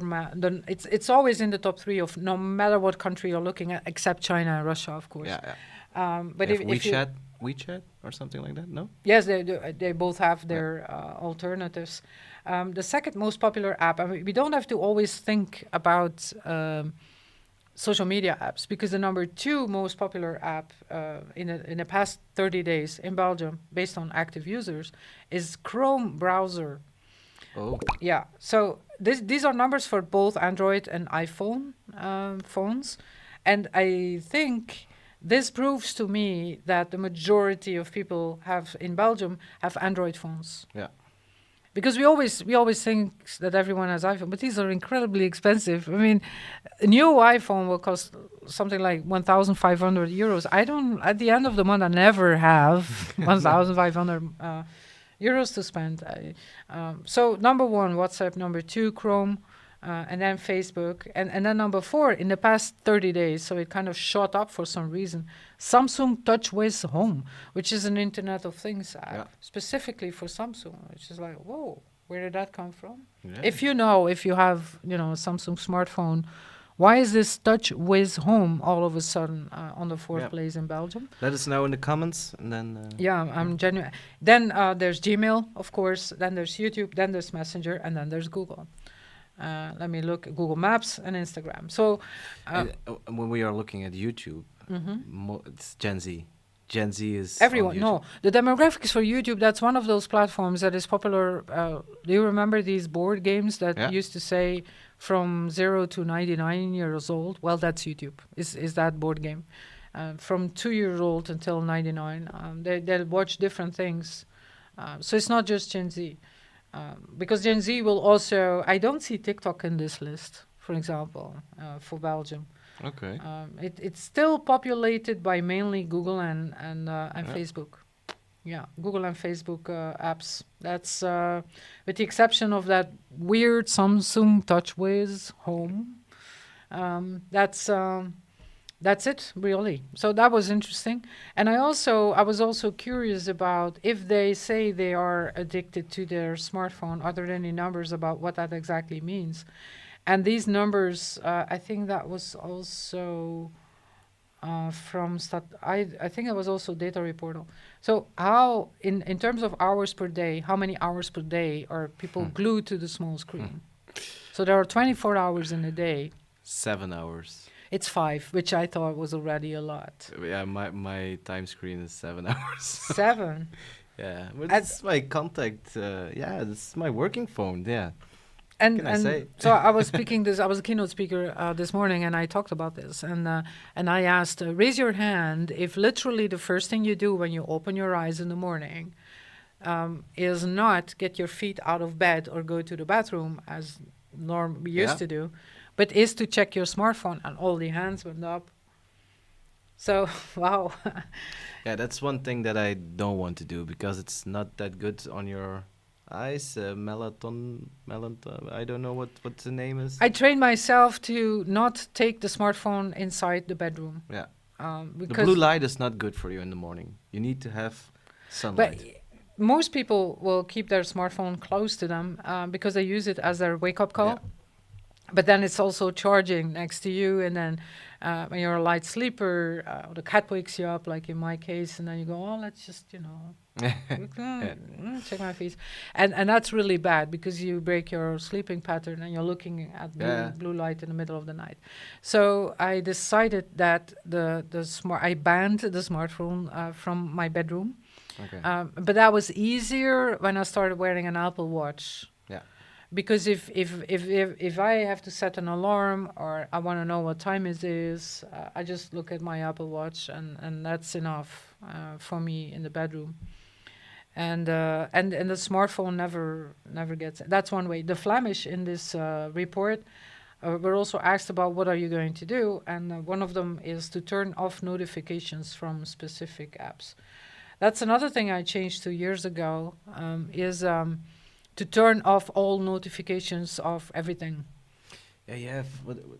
it's always in the top 3 of no matter what country you're looking at, except China and Russia, of course. Yeah. But if WeChat or something like that, no? Yes, they do. They both have their alternatives. The second most popular app, I mean, we don't have to always think about social media apps, because the number 2 most popular app in the past 30 days in Belgium, based on active users, is Chrome browser. Oh, Yeah, so these are numbers for both Android and iPhone phones. And I think this proves to me that the majority of people in Belgium have Android phones. yeah. Because we always think that everyone has iPhone, but these are incredibly expensive. I mean, a new iPhone will cost something like 1,500 euros. At the end of the month, I never have 1,500 euros to spend. So number 1, WhatsApp, number 2, Chrome, and then Facebook, and then number 4, in the past 30 days, so it kind of shot up for some reason, Samsung TouchWiz Home, which is an Internet of Things app, specifically for Samsung, which is like, whoa, where did that come from? Yeah. If you have, a Samsung smartphone, why is this TouchWiz Home all of a sudden on the 4th place in Belgium? Let us know in the comments, and then. Yeah, I'm genuine. Then there's Gmail, of course. Then there's YouTube. Then there's Messenger, and then there's Google. Let me look at Google Maps and Instagram. So When we are looking at YouTube, it's Gen Z. Gen Z is everyone. on No, the demographics for YouTube. That's one of those platforms that is popular. Do you remember these board games that used to say from 0 to 99 years old? Well, that's YouTube. Is that board game? From 2 years old until 99, they'll watch different things. So it's not just Gen Z. Because Gen Z will also, I don't see TikTok in this list, for example, for Belgium. Okay. It's still populated by mainly Google and Facebook. Yeah, Google and Facebook apps. That's with the exception of that weird Samsung TouchWiz Home. That's it, really. So that was interesting. And I was also curious about if they say they are addicted to their smartphone, are there any numbers about what that exactly means? And these numbers, I think that was also from I think it was also Data Reportal. So how, in terms of hours per day, how many hours per day are people glued to the small screen? So there are 24 hours in a day. 7 hours. It's 5, which I thought was already a lot. Yeah, my time screen is 7 hours. 7? Yeah, but it's my contact. This is my working phone. Yeah. And can I say? So I was a keynote speaker this morning, and I talked about this, and I asked, raise your hand if literally the first thing you do when you open your eyes in the morning is not get your feet out of bed or go to the bathroom as we used to do, but is to check your smartphone, and all the hands went up. So, wow. Yeah, that's one thing that I don't want to do because it's not that good on your eyes. Melatonin, I don't know what the name is. I trained myself to not take the smartphone inside the bedroom. Yeah. Because the blue light is not good for you in the morning. You need to have sunlight. But most people will keep their smartphone close to them because they use it as their wake-up call. Yeah. But then it's also charging next to you, and then when you're a light sleeper, the cat wakes you up, like in my case, and then you go, oh, let's just, check my feet. And that's really bad because you break your sleeping pattern and you're looking at blue light in the middle of the night. So I decided that I banned the smartphone from my bedroom. Okay. But that was easier when I started wearing an Apple Watch. Yeah. Because if I have to set an alarm or I want to know what time it is, I just look at my Apple Watch and that's enough for me in the bedroom. And the smartphone never gets. That's one way. The 𝗵𝗵cie in this report were also asked about what are you going to do, and one of them is to turn off notifications from specific apps. That's another thing I changed 2 years ago. To turn off all notifications of everything. Yeah, you have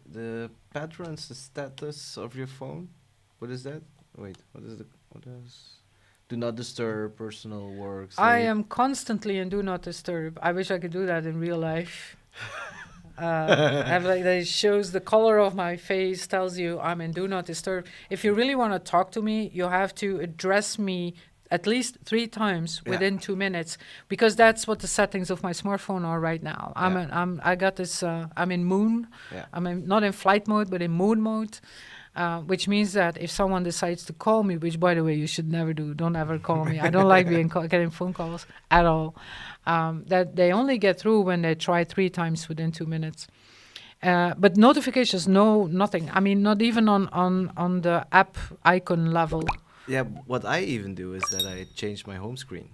the patterns, the status of your phone. What is that? Wait, what is? Do not disturb, personal work. I am constantly in do not disturb. I wish I could do that in real life. It shows the color of my face, tells you I'm in do not disturb. If you really want to talk to me, you have to address me at least 3 times Yeah. within 2 minutes, because that's what the settings of my smartphone are right now. I got this. I'm in moon. Yeah. Not in flight mode, but in moon mode. Which means that if someone decides to call me, which, by the way, you should never do, don't ever call me. I don't like getting phone calls at all. That they only get through when they try 3 times within 2 minutes. But notifications, no, nothing. I mean, not even on the app icon level. Yeah, what I even do is that I change my home screen.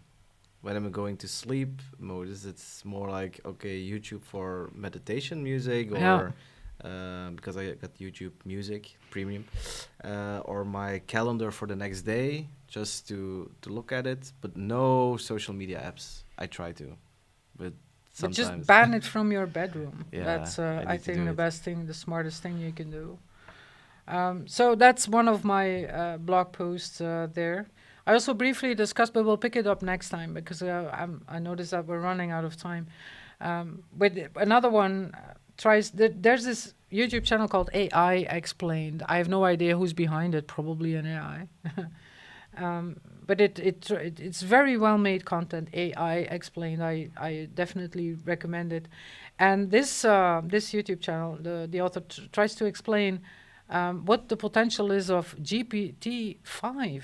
When I'm going to sleep mode, it's more like, okay, YouTube for meditation music, or because I got YouTube Music Premium, or my calendar for the next day, just to look at it. But no social media apps. I try to, but But sometimes. just ban it from your bedroom. Yeah, That's, I I need to think, do the it. best thing, the smartest thing you can do. So that's one of my blog posts there. I also briefly discussed, but we'll pick it up next time, because I noticed that we're running out of time. But another one there's this YouTube channel called AI Explained. I have no idea who's behind it, probably an AI. But it's very well made content. AI Explained. I definitely recommend it. And this YouTube channel, the author tries to explain what the potential is of GPT-5.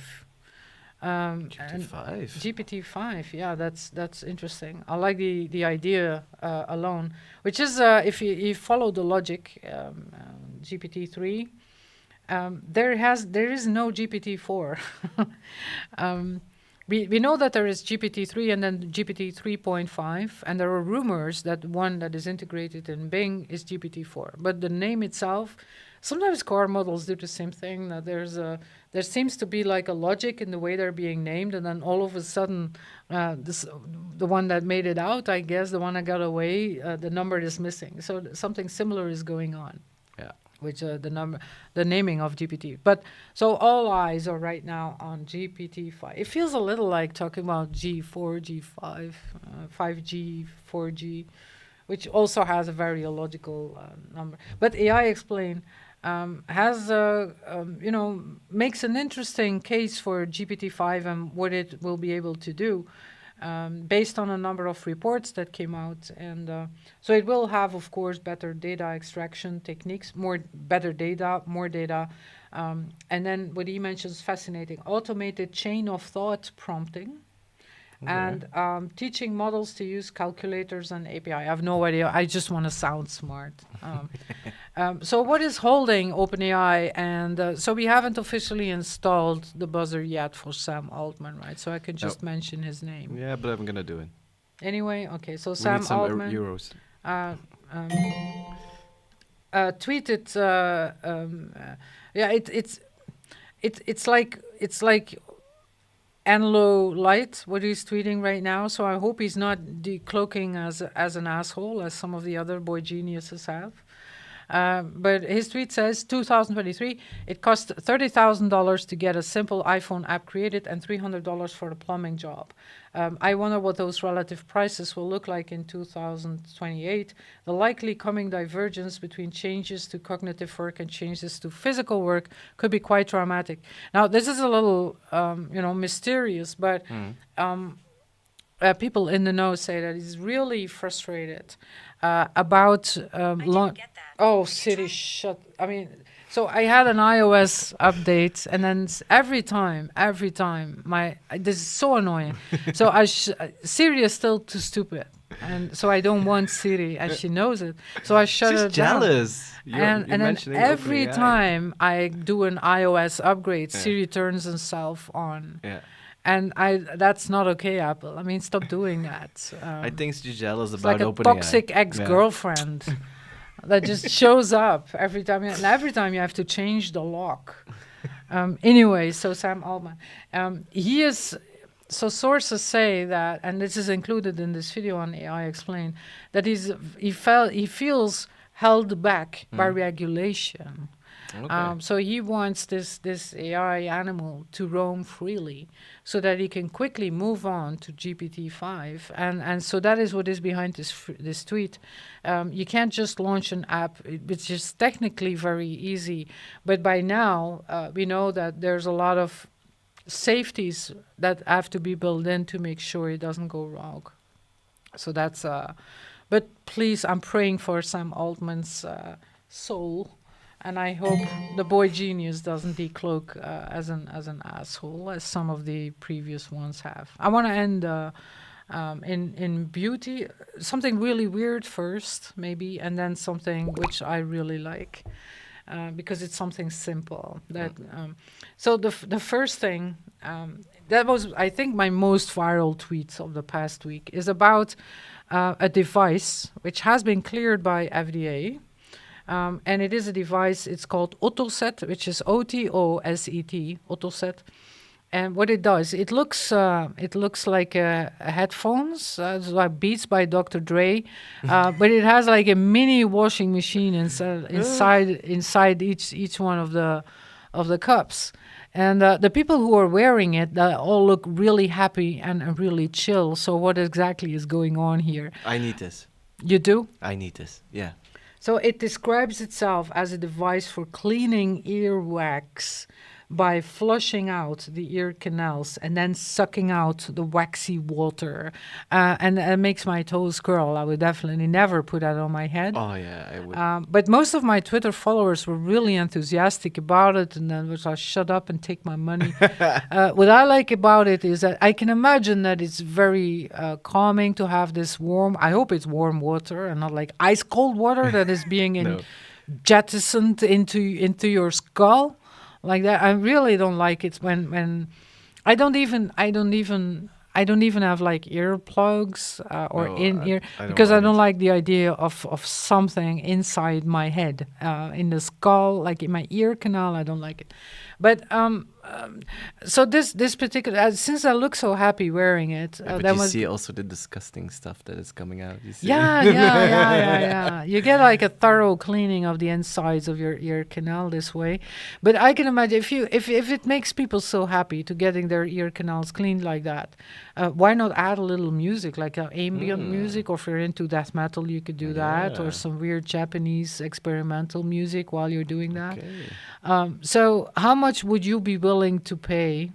GPT-5. GPT-5, yeah, that's interesting. I like the idea alone, which is if you follow the logic, GPT-3. There is no GPT-4. We know that there is GPT-3 and then GPT-3.5, and there are rumors that one that is integrated in Bing is GPT-4. But the name itself, sometimes car models do the same thing. That there seems to be like a logic in the way they're being named, and then all of a sudden, the one that made it out, I guess, the one that got away, the number is missing. So something similar is going on. Yeah. Which the naming of GPT. But so all eyes are right now on GPT-5. It feels a little like talking about G4, G5, 5G, 4G, which also has a very illogical number. But AI Explain has makes an interesting case for GPT-5 and what it will be able to do. Based on a number of reports that came out. And so it will have, of course, better data extraction techniques, better data, more data. And then what he mentions, fascinating, automated chain of thought prompting. Okay. And teaching models to use calculators and API. I have no idea. I just want to sound smart. So what is holding OpenAI? And so we haven't officially installed the buzzer yet for Sam Altman, right? So I can just mention his name. Yeah, but I'm gonna do it. Anyway, okay. So We Sam need some Altman euros. tweeted. It's like Enlo Light, what he's tweeting right now. So I hope he's not decloaking as an asshole, as some of the other boy geniuses have. But his tweet says, 2023, it cost $30,000 to get a simple iPhone app created and $300 for a plumbing job. I wonder what those relative prices will look like in 2028. The likely coming divergence between changes to cognitive work and changes to physical work could be quite dramatic. Now, this is a little, mysterious, but people in the know say that he's really frustrated about Oh, Siri, shut. I mean, so I had an iOS update, and then every time, this is so annoying. So Siri is still too stupid, and so I don't want Siri, and she knows it. So I shut her down. She's jealous. And then every time I do an iOS upgrade, Siri turns herself on. Yeah. And that's not okay, Apple. I mean, stop doing that. I think she's jealous It's about like a OpenAI. toxic ex-girlfriend that just shows up every time. And every time you have to change the lock. Anyway, so Sam Altman, he is. So sources say that, and this is included in this video on AI Explained, that he feels held back by regulation. Okay. So he wants this AI animal to roam freely so that he can quickly move on to GPT-5. And so that is what is behind this tweet. You can't just launch an app, which is technically very easy. But by now, we know that there's a lot of safeties that have to be built in to make sure it doesn't go wrong. So that's but please, I'm praying for Sam Altman's soul, and I hope the boy genius doesn't decloak as an asshole as some of the previous ones have. I want to end in beauty, something really weird first, maybe, and then something which I really like. Because it's something simple. So the first thing that was, I think, my most viral tweets of the past week is about a device which has been cleared by FDA, and it is a device. It's called OtoSet, which is OTOSET, OtoSet. And what it does, it looks like headphones, it's like Beats by Dr. Dre, but it has like a mini washing machine inside each one of the cups. And the people who are wearing it, they all look really happy and really chill. So what exactly is going on here? I need this. You do? I need this. Yeah. So it describes itself as a device for cleaning earwax by flushing out the ear canals and then sucking out the waxy water. And it makes my toes curl. I would definitely never put that on my head. Oh, yeah, I would. But most of my Twitter followers were really enthusiastic about it, and then was like, shut up and take my money. What I like about it is that I can imagine that it's very calming to have this warm, I hope it's warm water and not like ice cold water that is being jettisoned into your skull. Like that, I really don't like it when I don't even have like earplugs or in-ear because I don't like the idea of something inside my head, in the skull, like in my ear canal. I don't like it. But so this particular, since I look so happy wearing it, but you see also the disgusting stuff that is coming out. You see? Yeah. You get like a thorough cleaning of the insides of your ear canal this way. But I can imagine if it makes people so happy to getting their ear canals cleaned like that, why not add a little music, like ambient music, or if you're into death metal, you could do that, or some weird Japanese experimental music while you're doing that. Okay. So how much would you be willing to pay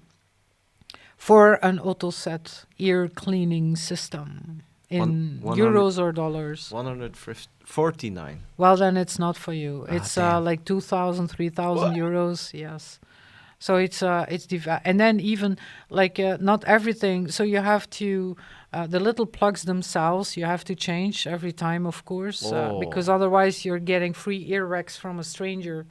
for an OtoSet ear cleaning system in euros or dollars? 149. Well, then it's not for you. It's like 2,000, 3,000 euros. Yes. So it's and then even like not everything. So you have to the little plugs themselves. You have to change every time, of course, because otherwise you're getting free earwax from a stranger.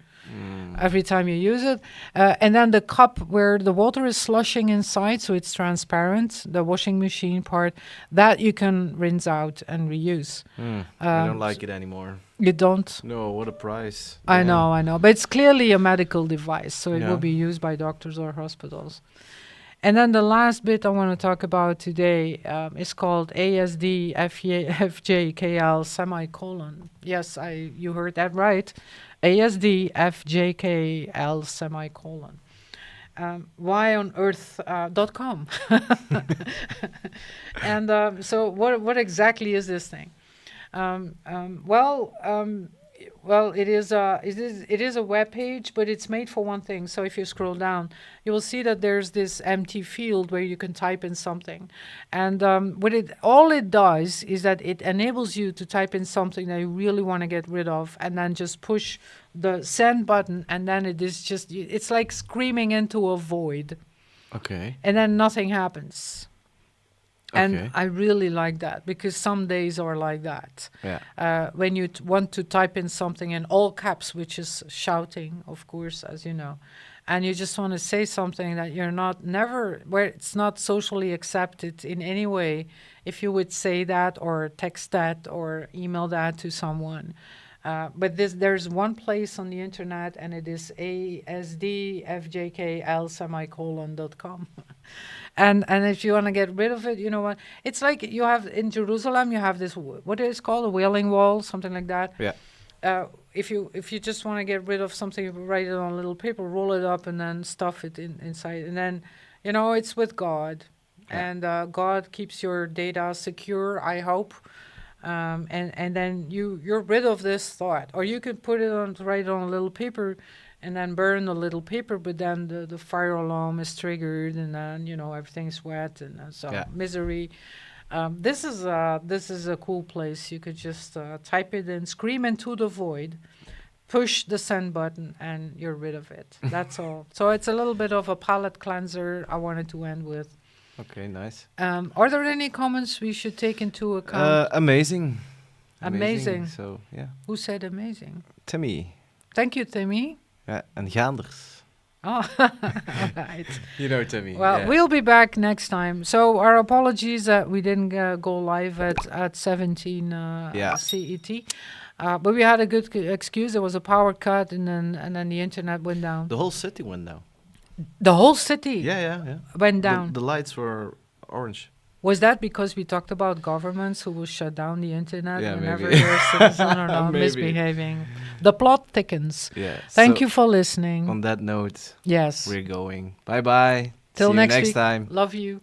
Every time you use it. And then the cup where the water is slushing inside, so it's transparent, the washing machine part, that you can rinse out and reuse. I don't like it anymore. You don't? No, what a price. I know. But it's clearly a medical device, so it will be used by doctors or hospitals. And then the last bit I want to talk about today is called ASD_FJKL_. Yes, you heard that right. ASD_FJKL_. Why on earth.com? And so what exactly is this thing? Well, it is a web page, but it's made for one thing. So if you scroll down, you will see that there's this empty field where you can type in something, and all it does is that it enables you to type in something that you really want to get rid of, and then just push the send button, and then it's like screaming into a void. Okay. And then nothing happens. And Okay. I really like that because some days are like that. Yeah. When you want to type in something in all caps, which is shouting, of course, as you know, and you just want to say something that where it's not socially accepted in any way, if you would say that or text that or email that to someone. But there's one place on the internet, and it is ASDFJKL_.com. And if you want to get rid of it, you know what? It's like you have in Jerusalem, you have this, what is it called? A Wailing Wall, something like that. Yeah. If you just want to get rid of something, you write it on a little paper, roll it up, and then stuff it inside. And then, it's with God. Yeah. And God keeps your data secure, I hope. And then you're rid of this thought. Or you could write it on a little paper, and then burn a little paper, but then the fire alarm is triggered, and then everything's wet, and so Yeah. misery. This is a cool place. You could just type it in, scream into the void, push the send button, and you're rid of it. That's all. So it's a little bit of a palate cleanser I wanted to end with. Okay, nice. Are there any comments we should take into account? Amazing. Amazing. So, yeah. Who said amazing? Timmy. Thank you, Timmy. Ja, en Gaanders. Oh, all right. You know Timmy. Well, yeah. we'll be back next time. So our apologies that we didn't go live at 17 CET. But we had a good excuse. There was a power cut, and then the internet went down. The whole city went down. The whole city Yeah. went down. The lights were orange. Was that because we talked about governments who will shut down the internet Yeah, whenever maybe. you're a citizen or not Maybe. misbehaving? The plot thickens. Yeah. Thank so you for listening. On that note, Yes. we're going. Bye-bye. Till See you next next week. time. Love you.